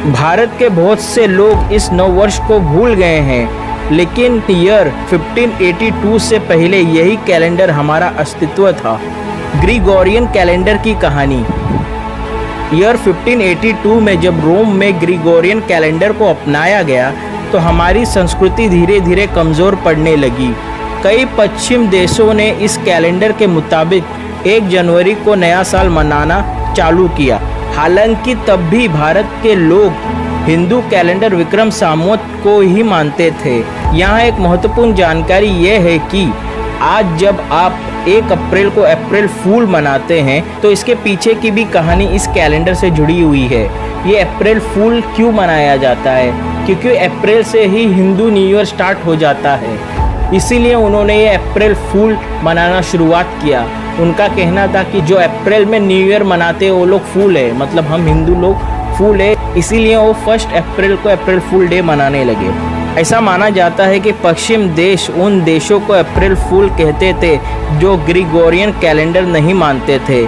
भारत के बहुत से लोग इस नववर्ष को भूल गए हैं, लेकिन ईयर 1582 से पहले यही कैलेंडर हमारा अस्तित्व था। ग्रिगोरियन कैलेंडर की कहानी। ईयर 1582 में जब रोम में ग्रिगोरियन कैलेंडर को अपनाया गया तो हमारी संस्कृति धीरे धीरे कमज़ोर पड़ने लगी। कई पश्चिम देशों ने इस कैलेंडर के मुताबिक 1 जनवरी को नया साल मनाना चालू किया। हालांकि तब भी भारत के लोग हिंदू कैलेंडर विक्रम संवत को ही मानते थे। यहाँ एक महत्वपूर्ण जानकारी यह है कि आज जब आप 1 अप्रैल को अप्रैल फूल मनाते हैं तो इसके पीछे की भी कहानी इस कैलेंडर से जुड़ी हुई है। ये अप्रैल फूल क्यों मनाया जाता है? क्योंकि अप्रैल से ही हिंदू न्यू ईयर स्टार्ट हो जाता है, इसीलिए उन्होंने ये अप्रैल फूल मनाना शुरुआत किया। उनका कहना था कि जो अप्रैल में न्यू ईयर मनाते वो लोग फूल है, मतलब हम हिंदू लोग फूल है, इसीलिए वो 1 अप्रैल को अप्रैल फूल डे मनाने लगे। ऐसा माना जाता है कि पश्चिम देश उन देशों को अप्रैल फूल कहते थे जो ग्रिगोरियन कैलेंडर नहीं मानते थे,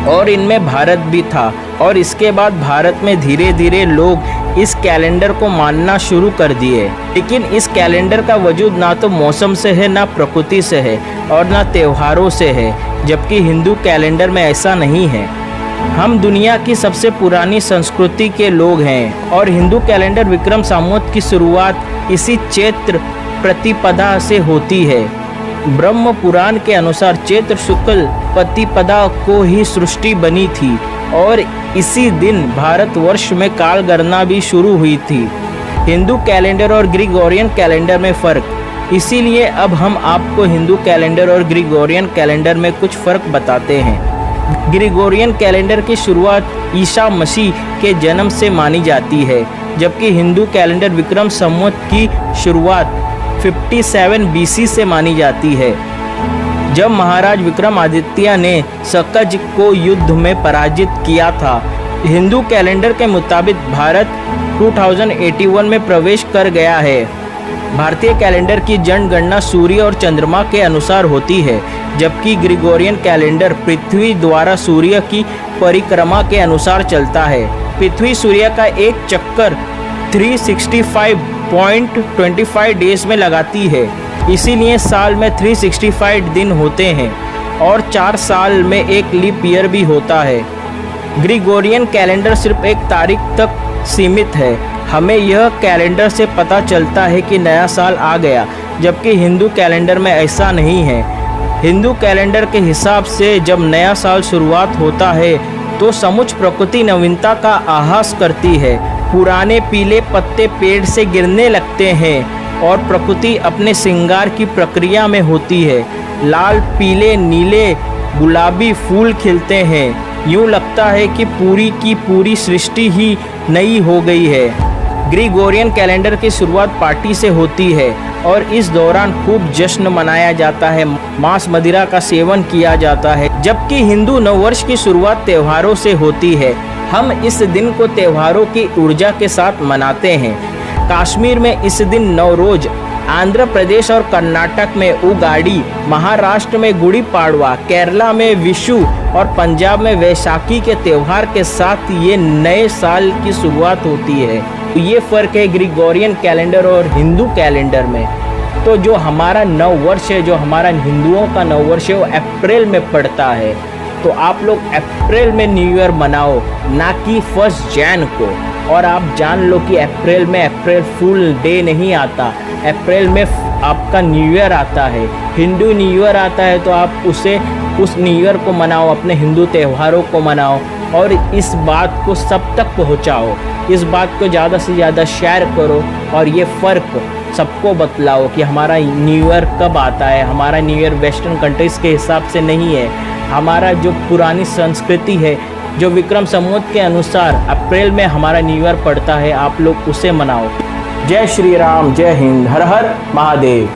और इनमें भारत भी था। और इसके बाद भारत में धीरे धीरे लोग इस कैलेंडर को मानना शुरू कर दिए। लेकिन इस कैलेंडर का वजूद ना तो मौसम से है, ना प्रकृति से है, और ना त्योहारों से है, जबकि हिंदू कैलेंडर में ऐसा नहीं है। हम दुनिया की सबसे पुरानी संस्कृति के लोग हैं और हिंदू कैलेंडर विक्रम संवत की शुरुआत इसी चैत्र प्रतिपदा से होती है। ब्रह्म पुराण के अनुसार चैत्र शुक्ल प्रतिपदा को ही सृष्टि बनी थी और इसी दिन भारतवर्ष में काल गणना भी शुरू हुई थी। हिंदू कैलेंडर और ग्रिगोरियन कैलेंडर में फ़र्क। इसीलिए अब हम आपको हिंदू कैलेंडर और ग्रिगोरियन कैलेंडर में कुछ फ़र्क बताते हैं। ग्रिगोरियन कैलेंडर की शुरुआत ईसा मसीह के जन्म से मानी जाती है, जबकि हिंदू कैलेंडर विक्रम संवत की शुरुआत 57 BC से मानी जाती है, जब महाराज विक्रमादित्य ने सकज को युद्ध में पराजित किया था। हिंदू कैलेंडर के मुताबिक भारत 2081 में प्रवेश कर गया है। भारतीय कैलेंडर की जनगणना सूर्य और चंद्रमा के अनुसार होती है, जबकि ग्रिगोरियन कैलेंडर पृथ्वी द्वारा सूर्य की परिक्रमा के अनुसार चलता है। पृथ्वी सूर्य का एक चक्कर 365.25 डेज में लगाती है, इसीलिए साल में 365 दिन होते हैं और 4 साल में एक लीप ईयर भी होता है। ग्रिगोरियन कैलेंडर सिर्फ एक तारीख तक सीमित है। हमें यह कैलेंडर से पता चलता है कि नया साल आ गया, जबकि हिंदू कैलेंडर में ऐसा नहीं है। हिंदू कैलेंडर के हिसाब से जब नया साल शुरुआत होता है तो समुच प्रकृति नवीनता का आभास करती है। पुराने पीले पत्ते पेड़ से गिरने लगते हैं और प्रकृति अपने श्रृंगार की प्रक्रिया में होती है। लाल, पीले, नीले, गुलाबी फूल खिलते हैं। यूँ लगता है कि पूरी की पूरी सृष्टि ही नई हो गई है। ग्रिगोरियन कैलेंडर की शुरुआत पार्टी से होती है और इस दौरान खूब जश्न मनाया जाता है, मांस मदिरा का सेवन किया जाता है, जबकि हिंदू नववर्ष की शुरुआत त्योहारों से होती है। हम इस दिन को त्योहारों की ऊर्जा के साथ मनाते हैं। कश्मीर में इस दिन नवरोज, आंध्र प्रदेश और कर्नाटक में उगाड़ी, महाराष्ट्र में गुड़ी पाड़वा, केरला में विशु और पंजाब में वैशाखी के त्यौहार के साथ ये नए साल की शुरुआत होती है। तो ये फ़र्क है ग्रिगोरियन कैलेंडर और हिंदू कैलेंडर में। तो जो हमारा नववर्ष है, जो हमारा हिंदुओं का नववर्ष है, वो अप्रैल में पड़ता है। तो आप लोग अप्रैल में न्यू ईयर मनाओ, ना कि 1 जनवरी को। और आप जान लो कि अप्रैल में अप्रैल फूल डे नहीं आता, अप्रैल में आपका न्यू ईयर आता है। हिंदू न्यू ईयर आता है तो आप उस न्यू ईयर को मनाओ, अपने हिंदू त्योहारों को मनाओ और इस बात को सब तक पहुंचाओ। इस बात को ज़्यादा से ज़्यादा शेयर करो और ये फ़र्क सबको बतलाओ कि हमारा न्यू ईयर कब आता है। हमारा न्यू ईयर वेस्टर्न कंट्रीज़ के हिसाब से नहीं है। हमारा जो पुरानी संस्कृति है, जो विक्रम संवत के अनुसार अप्रैल में हमारा न्यू ईयर पड़ता है, आप लोग उसे मनाओ। जय श्री राम, जय हिंद, हर हर महादेव।